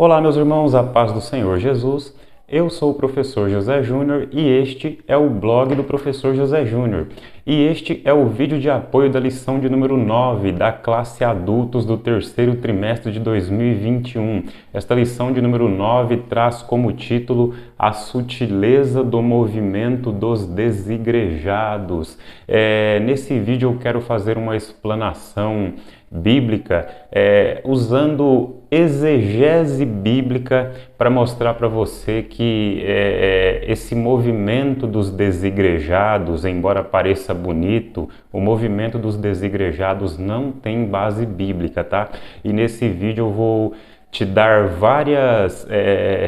Olá, meus irmãos, a paz do Senhor Jesus. Eu sou o professor José Júnior e este é o blog do professor José Júnior. E este é o vídeo de apoio da lição de número 9 da classe Adultos do terceiro trimestre de 2021. Esta lição de número 9 traz como título A Sutileza do Movimento dos Desigrejados. Nesse vídeo eu quero fazer uma explanação bíblica, usando exegese bíblica para mostrar para você que esse movimento dos desigrejados, embora pareça bonito, o movimento dos desigrejados não tem base bíblica, tá? E nesse vídeo eu vou te dar várias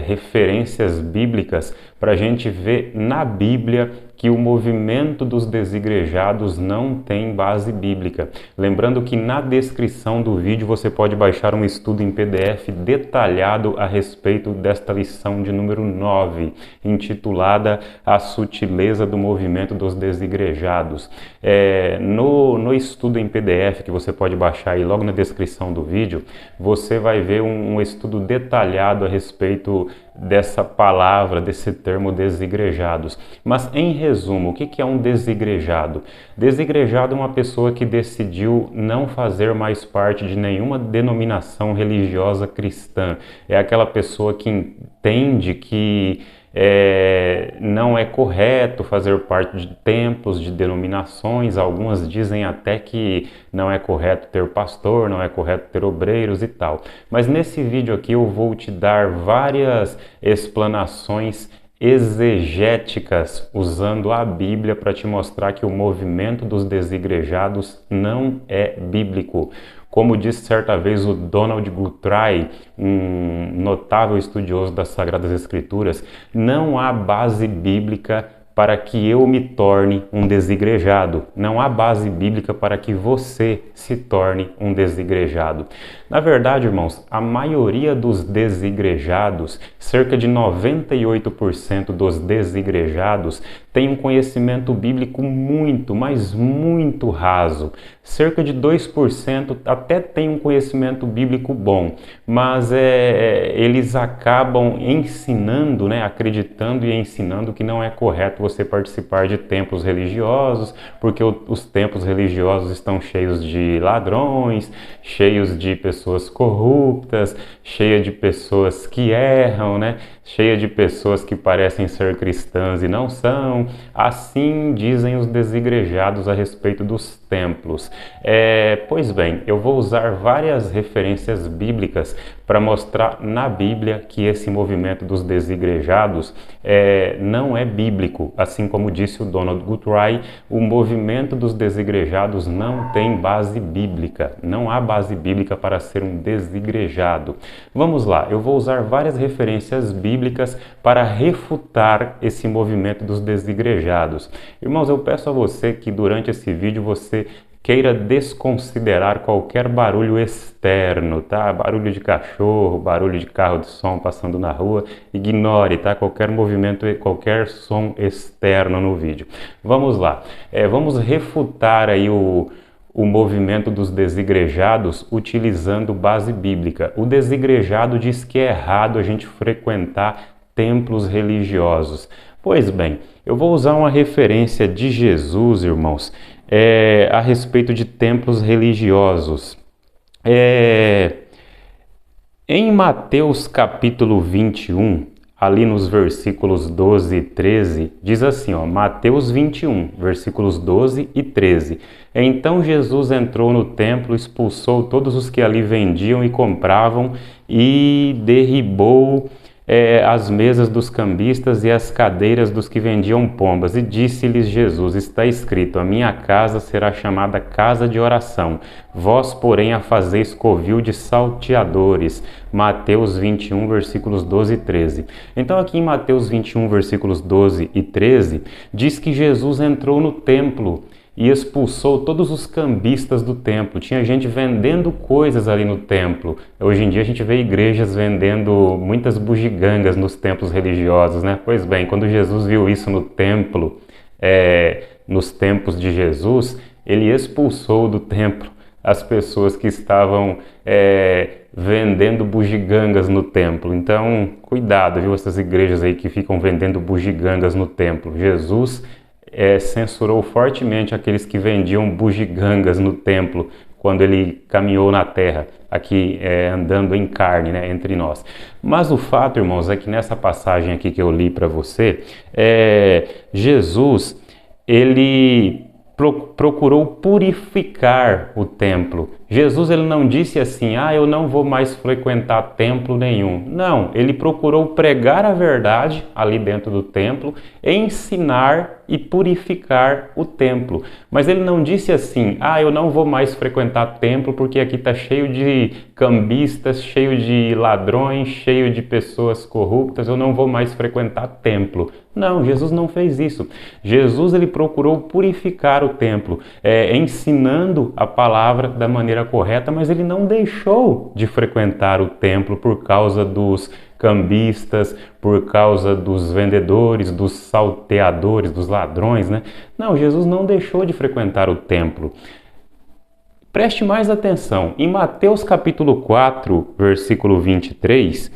referências bíblicas para a gente ver na Bíblia que o movimento dos desigrejados não tem base bíblica. Lembrando que na descrição do vídeo você pode baixar um estudo em PDF detalhado a respeito desta lição de número 9, intitulada A Sutileza do Movimento dos Desigrejados. No estudo em PDF que você pode baixar aí logo na descrição do vídeo, você vai ver um estudo detalhado a respeito dessa palavra, desse termo desigrejados. Mas em resumo, o que é um desigrejado? Desigrejado é uma pessoa que decidiu não fazer mais parte de nenhuma denominação religiosa cristã. É aquela pessoa que entende que não é correto fazer parte de templos, de denominações. Algumas dizem até que não é correto ter pastor, não é correto ter obreiros e tal. Mas nesse vídeo aqui eu vou te dar várias explanações exegéticas usando a Bíblia para te mostrar que o movimento dos desigrejados não é bíblico. Como disse certa vez o Donald Guthrie, um notável estudioso das Sagradas Escrituras, não há base bíblica para que eu me torne um desigrejado. Não há base bíblica para que você se torne um desigrejado. Na verdade, irmãos, a maioria dos desigrejados, cerca de 98% dos desigrejados, tem um conhecimento bíblico muito, mas muito raso. Cerca de 2% até tem um conhecimento bíblico bom, mas eles acabam ensinando, acreditando e ensinando que não é correto você participar de templos religiosos, porque os templos religiosos estão cheios de ladrões, cheios de pessoas corruptas, cheios de pessoas que erram, cheia de pessoas que parecem ser cristãs e não são. Assim dizem os desigrejados a respeito dos templos. Pois bem, eu vou usar várias referências bíblicas para mostrar na Bíblia que esse movimento dos desigrejados não é bíblico. Assim como disse o Donald Guthrie, o movimento dos desigrejados não tem base bíblica. Não há base bíblica para ser um desigrejado. Vamos lá, eu vou usar várias referências bíblicas para refutar esse movimento dos desigrejados. Irmãos, eu peço a você que durante esse vídeo você queira desconsiderar qualquer barulho externo, tá? Barulho de cachorro, barulho de carro de som passando na rua, ignore, tá? Qualquer movimento, qualquer som externo no vídeo. Vamos lá, vamos refutar aí o movimento dos desigrejados utilizando base bíblica. O desigrejado diz que é errado a gente frequentar templos religiosos. Pois bem, eu vou usar uma referência de Jesus, irmãos, a respeito de templos religiosos. Em Mateus capítulo 21, ali nos versículos 12 e 13, diz assim, Mateus 21, versículos 12 e 13. Então Jesus entrou no templo, expulsou todos os que ali vendiam e compravam e derribou as mesas dos cambistas e as cadeiras dos que vendiam pombas, e disse-lhes Jesus, está escrito, a minha casa será chamada casa de oração, vós, porém, a fazeis covil de salteadores. Mateus 21, versículos 12 e 13. Então aqui em Mateus 21, versículos 12 e 13, diz que Jesus entrou no templo e expulsou todos os cambistas do templo. Tinha gente vendendo coisas ali no templo. Hoje em dia a gente vê igrejas vendendo muitas bugigangas nos templos religiosos, Pois bem, quando Jesus viu isso no templo, nos tempos de Jesus, ele expulsou do templo as pessoas que estavam vendendo bugigangas no templo. Então, cuidado, viu, essas igrejas aí que ficam vendendo bugigangas no templo. Jesus censurou fortemente aqueles que vendiam bugigangas no templo quando ele caminhou na terra, aqui andando em carne, né, entre nós. Mas o fato, irmãos, é que nessa passagem aqui que eu li para você, Jesus, ele procurou purificar o templo. Jesus, ele não disse assim, eu não vou mais frequentar templo nenhum. Não, ele procurou pregar a verdade ali dentro do templo, ensinar e purificar o templo. Mas ele não disse assim, eu não vou mais frequentar templo porque aqui está cheio de cambistas, cheio de ladrões, cheio de pessoas corruptas, eu não vou mais frequentar templo. Não, Jesus não fez isso. Jesus, ele procurou purificar o templo, ensinando a palavra da maneira correta, mas ele não deixou de frequentar o templo por causa dos cambistas, por causa dos vendedores, dos salteadores, dos ladrões, né? Não, Jesus não deixou de frequentar o templo. Preste mais atenção. Em Mateus capítulo 4, versículo 23,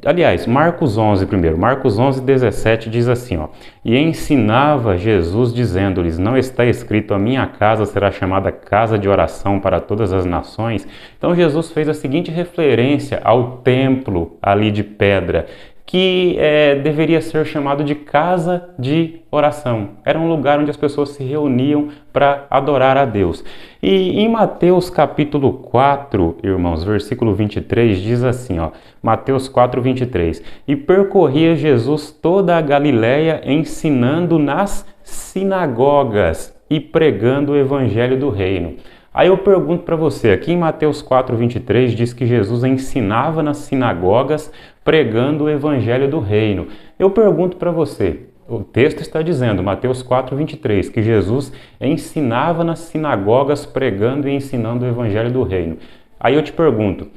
aliás, Marcos 11 primeiro. Marcos 11, 17 diz assim, e ensinava Jesus dizendo-lhes, não está escrito, a minha casa será chamada casa de oração para todas as nações? Então Jesus fez a seguinte referência ao templo ali de pedra, que deveria ser chamado de casa de oração. Era um lugar onde as pessoas se reuniam para adorar a Deus. E em Mateus capítulo 4, irmãos, versículo 23, diz assim, Mateus 4, 23, e percorria Jesus toda a Galileia, ensinando nas sinagogas e pregando o evangelho do reino. Aí eu pergunto para você, aqui em Mateus 4, 23, diz que Jesus ensinava nas sinagogas, pregando o evangelho do reino. Eu pergunto para você, o texto está dizendo, Mateus 4, 23, que Jesus ensinava nas sinagogas, pregando e ensinando o evangelho do reino. Aí eu te pergunto,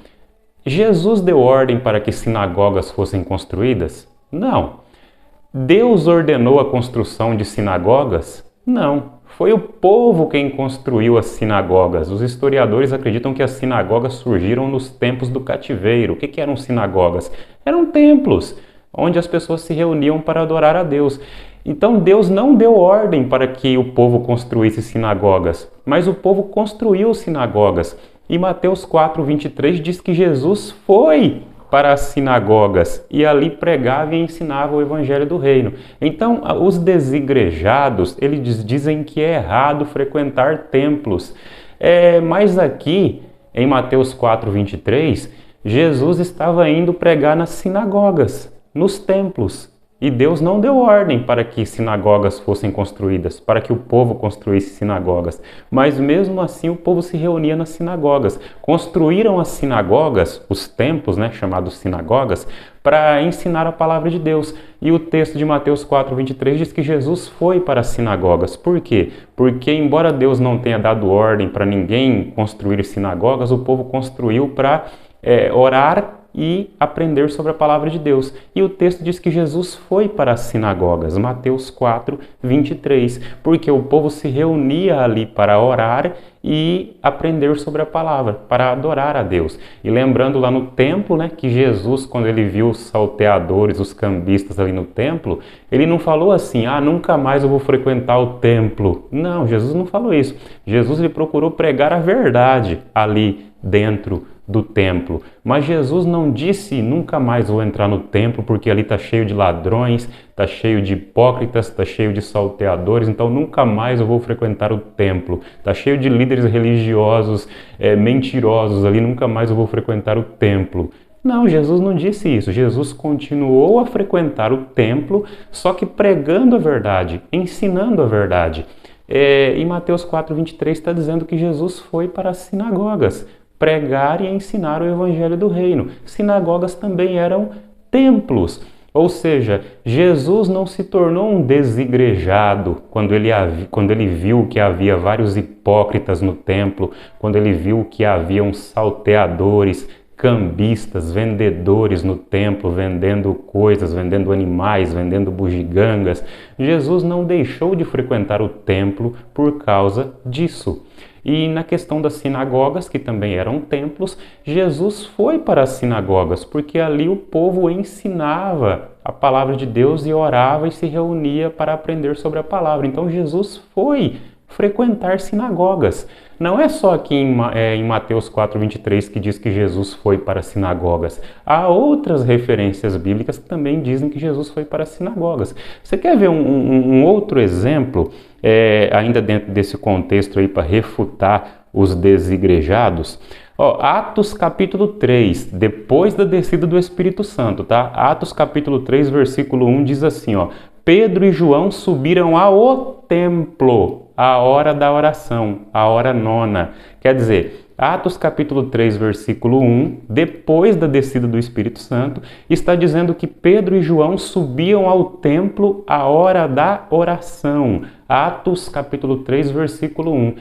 Jesus deu ordem para que sinagogas fossem construídas? Não. Deus ordenou a construção de sinagogas? Não. Foi o povo quem construiu as sinagogas. Os historiadores acreditam que as sinagogas surgiram nos tempos do cativeiro. O que eram sinagogas? Eram templos, onde as pessoas se reuniam para adorar a Deus. Então Deus não deu ordem para que o povo construísse sinagogas, mas o povo construiu sinagogas. E Mateus 4, 23 diz que Jesus foi para as sinagogas e ali pregava e ensinava o evangelho do reino. Então, os desigrejados, eles dizem que é errado frequentar templos. Mas aqui, em Mateus 4, 23, Jesus estava indo pregar nas sinagogas, nos templos. E Deus não deu ordem para que sinagogas fossem construídas, para que o povo construísse sinagogas. Mas mesmo assim o povo se reunia nas sinagogas. Construíram as sinagogas, os templos, chamados sinagogas, para ensinar a palavra de Deus. E o texto de Mateus 4, 23 diz que Jesus foi para as sinagogas. Por quê? Porque embora Deus não tenha dado ordem para ninguém construir sinagogas, o povo construiu para orar e aprender sobre a palavra de Deus. E o texto diz que Jesus foi para as sinagogas, Mateus 4, 23, porque o povo se reunia ali para orar e aprender sobre a palavra, para adorar a Deus. E lembrando lá no templo, que Jesus, quando ele viu os salteadores, os cambistas ali no templo, ele não falou assim, nunca mais eu vou frequentar o templo. Não, Jesus não falou isso. Jesus, ele procurou pregar a verdade ali dentro do templo. Mas Jesus não disse, nunca mais vou entrar no templo porque ali está cheio de ladrões, está cheio de hipócritas, está cheio de salteadores, então nunca mais eu vou frequentar o templo. Está cheio de líderes religiosos, mentirosos ali, nunca mais eu vou frequentar o templo. Não, Jesus não disse isso. Jesus continuou a frequentar o templo, só que pregando a verdade, ensinando a verdade. Em Mateus 4, 23 está dizendo que Jesus foi para as sinagogas pregar e ensinar o evangelho do reino. Sinagogas também eram templos. Ou seja, Jesus não se tornou um desigrejado quando ele viu que havia vários hipócritas no templo, quando ele viu que haviam salteadores, cambistas, vendedores no templo, vendendo coisas, vendendo animais, vendendo bugigangas. Jesus não deixou de frequentar o templo por causa disso. E na questão das sinagogas, que também eram templos, Jesus foi para as sinagogas, porque ali o povo ensinava a palavra de Deus e orava e se reunia para aprender sobre a palavra. Então Jesus foi frequentar sinagogas. Não é só aqui em Mateus 4:23 que diz que Jesus foi para sinagogas. Há outras referências bíblicas que também dizem que Jesus foi para sinagogas. Você quer ver um outro exemplo, ainda dentro desse contexto aí, para refutar os desigrejados? Atos capítulo 3, depois da descida do Espírito Santo, tá? Atos capítulo 3, versículo 1 diz assim, Pedro e João subiram ao templo, à hora da oração, à hora nona. Quer dizer, Atos capítulo 3, versículo 1, depois da descida do Espírito Santo, está dizendo que Pedro e João subiam ao templo à hora da oração. Atos capítulo 3, versículo 1.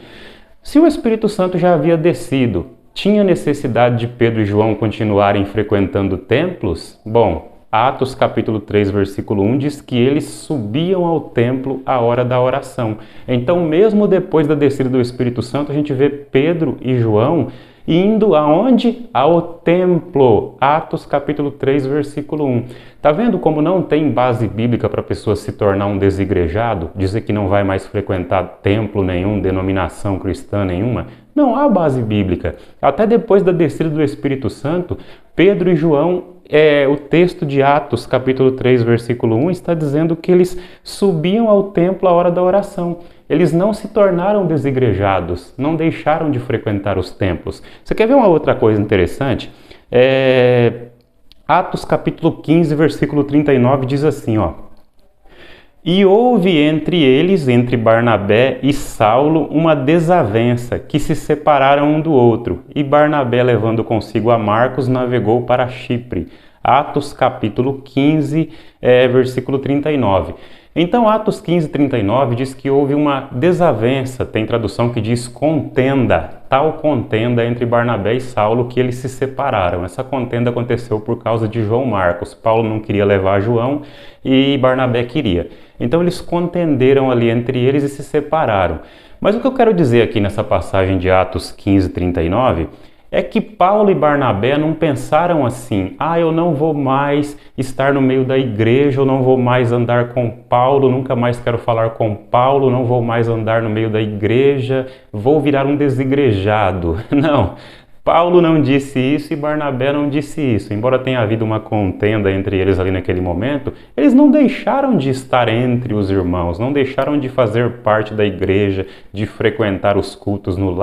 Se o Espírito Santo já havia descido, tinha necessidade de Pedro e João continuarem frequentando templos? Bom, Atos capítulo 3, versículo 1 diz que eles subiam ao templo à hora da oração. Então, mesmo depois da descida do Espírito Santo, a gente vê Pedro e João indo aonde? Ao templo. Atos capítulo 3, versículo 1. Tá vendo como não tem base bíblica para a pessoa se tornar um desigrejado? Dizer que não vai mais frequentar templo nenhum, denominação cristã nenhuma? Não há base bíblica. Até depois da descida do Espírito Santo, Pedro e João, o texto de Atos, capítulo 3, versículo 1, está dizendo que eles subiam ao templo à hora da oração. Eles não se tornaram desigrejados, não deixaram de frequentar os templos. Você quer ver uma outra coisa interessante? Atos, capítulo 15, versículo 39, diz assim, E houve entre eles, entre Barnabé e Saulo, uma desavença, que se separaram um do outro. E Barnabé, levando consigo a Marcos, navegou para Chipre. Atos capítulo 15, versículo 39. Então, Atos 15, 39 diz que houve uma desavença, tem tradução que diz contenda, tal contenda entre Barnabé e Saulo que eles se separaram. Essa contenda aconteceu por causa de João Marcos. Paulo não queria levar João e Barnabé queria. Então, eles contenderam ali entre eles e se separaram. Mas o que eu quero dizer aqui nessa passagem de Atos 15, 39 é que Paulo e Barnabé não pensaram assim, eu não vou mais estar no meio da igreja, eu não vou mais andar com Paulo, nunca mais quero falar com Paulo, não vou mais andar no meio da igreja, vou virar um desigrejado. Não, Paulo não disse isso e Barnabé não disse isso. Embora tenha havido uma contenda entre eles ali naquele momento, eles não deixaram de estar entre os irmãos, não deixaram de fazer parte da igreja, de frequentar os cultos nos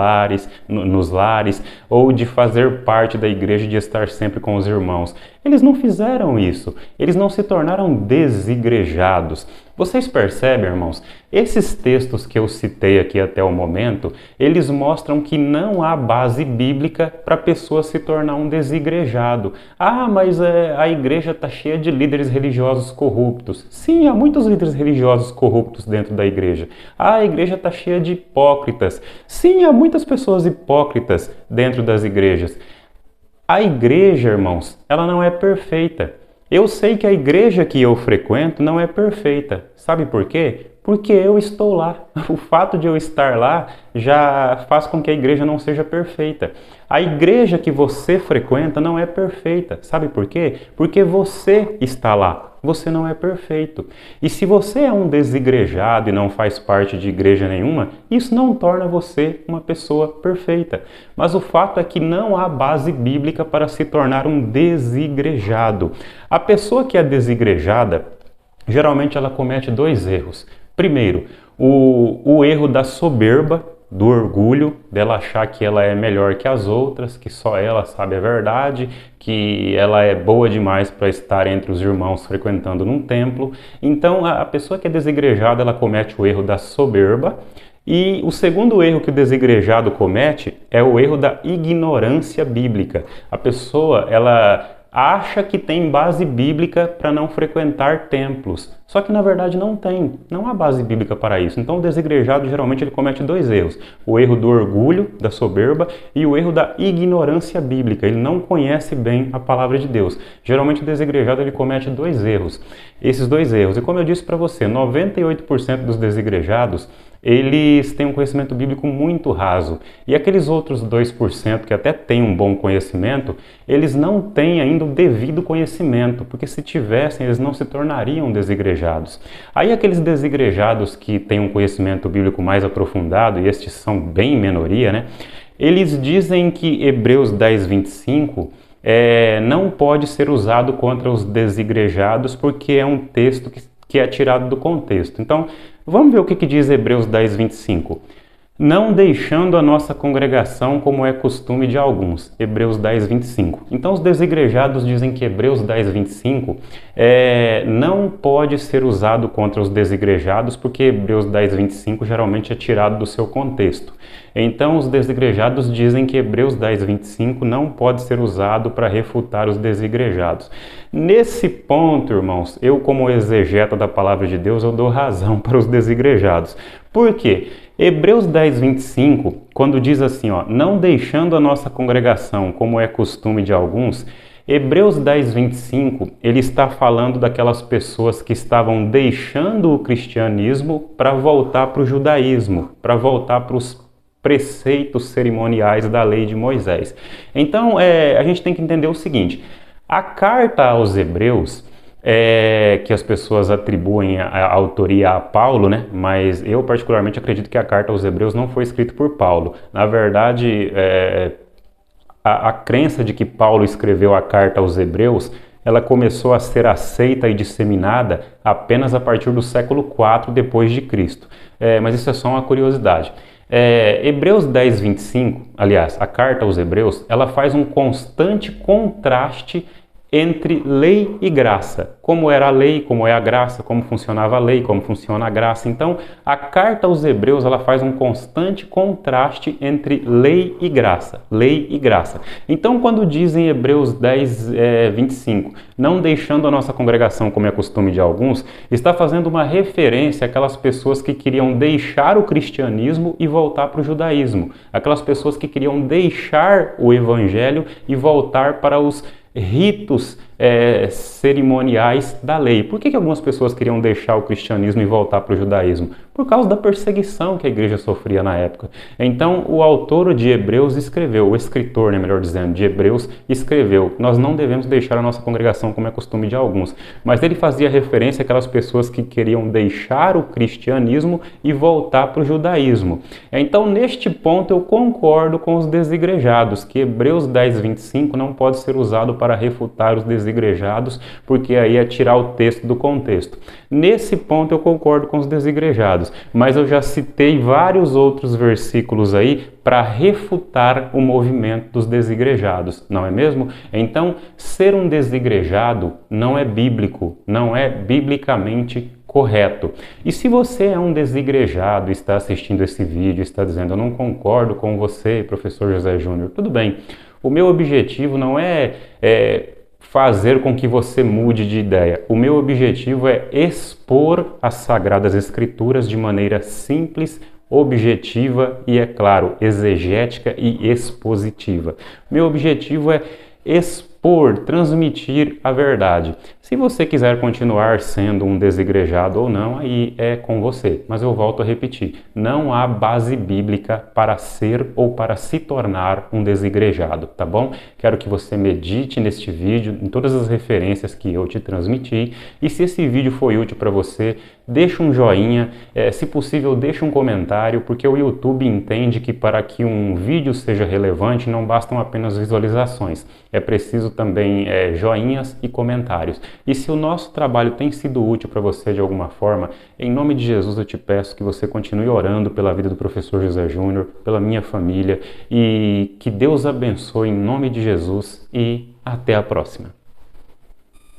lares, ou de fazer parte da igreja, de estar sempre com os irmãos. Eles não fizeram isso, eles não se tornaram desigrejados. Vocês percebem, irmãos? Esses textos que eu citei aqui até o momento, eles mostram que não há base bíblica para a pessoa se tornar um desigrejado. Mas a igreja está cheia de líderes religiosos corruptos. Sim, há muitos líderes religiosos corruptos dentro da igreja. A igreja está cheia de hipócritas. Sim, há muitas pessoas hipócritas dentro das igrejas. A igreja, irmãos, ela não é perfeita. Eu sei que a igreja que eu frequento não é perfeita. Sabe por quê? Porque eu estou lá. O fato de eu estar lá já faz com que a igreja não seja perfeita. A igreja que você frequenta não é perfeita. Sabe por quê? Porque você está lá. Você não é perfeito. E se você é um desigrejado e não faz parte de igreja nenhuma, isso não torna você uma pessoa perfeita. Mas o fato é que não há base bíblica para se tornar um desigrejado. A pessoa que é desigrejada, geralmente ela comete dois erros. Primeiro, o erro da soberba, do orgulho, dela achar que ela é melhor que as outras, que só ela sabe a verdade, que ela é boa demais para estar entre os irmãos frequentando num templo. Então, a pessoa que é desigrejada, ela comete o erro da soberba. E o segundo erro que o desigrejado comete é o erro da ignorância bíblica. A pessoa, ela acha que tem base bíblica para não frequentar templos. Só que na verdade não tem, não há base bíblica para isso. Então o desigrejado geralmente ele comete dois erros. O erro do orgulho, da soberba, e o erro da ignorância bíblica. Ele não conhece bem a palavra de Deus. Geralmente o desigrejado ele comete dois erros. Esses dois erros. E como eu disse para você, 98% dos desigrejados, eles têm um conhecimento bíblico muito raso. E aqueles outros 2% que até têm um bom conhecimento, eles não têm ainda o devido conhecimento, porque se tivessem, eles não se tornariam desigrejados. Aí aqueles desigrejados que têm um conhecimento bíblico mais aprofundado, e estes são bem minoria, né? Eles dizem que Hebreus 10, 25 não pode ser usado contra os desigrejados porque é um texto que é tirado do contexto. Então, vamos ver o que diz Hebreus 10, 25. Não deixando a nossa congregação como é costume de alguns. Hebreus 10, 25. Então os desigrejados dizem que Hebreus 10, 25 não pode ser usado contra os desigrejados porque Hebreus 10, 25 geralmente é tirado do seu contexto. Então os desigrejados dizem que Hebreus 10, 25 não pode ser usado para refutar os desigrejados. Nesse ponto, irmãos, eu como exegeta da palavra de Deus, eu dou razão para os desigrejados. Por quê? Hebreus 10, 25, quando diz assim, ó, não deixando a nossa congregação como é costume de alguns, Hebreus 10, 25, ele está falando daquelas pessoas que estavam deixando o cristianismo para voltar para o judaísmo, para voltar para os preceitos cerimoniais da lei de Moisés. Então, a gente tem que entender o seguinte, a carta aos Hebreus, que as pessoas atribuem a autoria a Paulo, né? Mas eu particularmente acredito que a carta aos Hebreus não foi escrita por Paulo. Na verdade, a crença de que Paulo escreveu a carta aos Hebreus, ela começou a ser aceita e disseminada apenas a partir do século IV depois de Cristo. Mas isso é só uma curiosidade. Hebreus 10, 25, aliás, a carta aos Hebreus, ela faz um constante contraste entre lei e graça. Como era a lei, como é a graça, como funcionava a lei, como funciona a graça. Então, a carta aos Hebreus, ela faz um constante contraste entre lei e graça. Lei e graça. Então, quando dizem Hebreus 10, 25, não deixando a nossa congregação como é costume de alguns, está fazendo uma referência àquelas pessoas que queriam deixar o cristianismo e voltar para o judaísmo. Aquelas pessoas que queriam deixar o evangelho e voltar para os ritos cerimoniais da lei. Por que algumas pessoas queriam deixar o cristianismo e voltar para o judaísmo? Por causa da perseguição que a igreja sofria na época. Então, o autor de Hebreus escreveu, o escritor, né, melhor dizendo, de Hebreus escreveu, nós não devemos deixar a nossa congregação como é costume de alguns. Mas ele fazia referência àquelas pessoas que queriam deixar o cristianismo e voltar para o judaísmo. Então, neste ponto, eu concordo com os desigrejados, que Hebreus 10, 25 não pode ser usado para refutar os desigrejados, porque aí é tirar o texto do contexto. Nesse ponto eu concordo com os desigrejados, mas eu já citei vários outros versículos aí para refutar o movimento dos desigrejados, não é mesmo? Então, ser um desigrejado não é bíblico, não é biblicamente correto. E se você é um desigrejado e está assistindo esse vídeo, está dizendo, eu não concordo com você, professor José Júnior, tudo bem. O meu objetivo não é fazer com que você mude de ideia. O meu objetivo é expor as Sagradas Escrituras de maneira simples, objetiva e, é claro, exegética e expositiva. Meu objetivo é expor, transmitir a verdade. Se você quiser continuar sendo um desigrejado ou não, aí é com você. Mas eu volto a repetir, não há base bíblica para ser ou para se tornar um desigrejado, tá bom? Quero que você medite neste vídeo, em todas as referências que eu te transmiti. E se esse vídeo foi útil para você, deixa um joinha, se possível deixa um comentário, porque o YouTube entende que para que um vídeo seja relevante não bastam apenas visualizações, é preciso também joinhas e comentários. E se o nosso trabalho tem sido útil para você de alguma forma, em nome de Jesus eu te peço que você continue orando pela vida do professor José Júnior, pela minha família, e que Deus abençoe em nome de Jesus e até a próxima.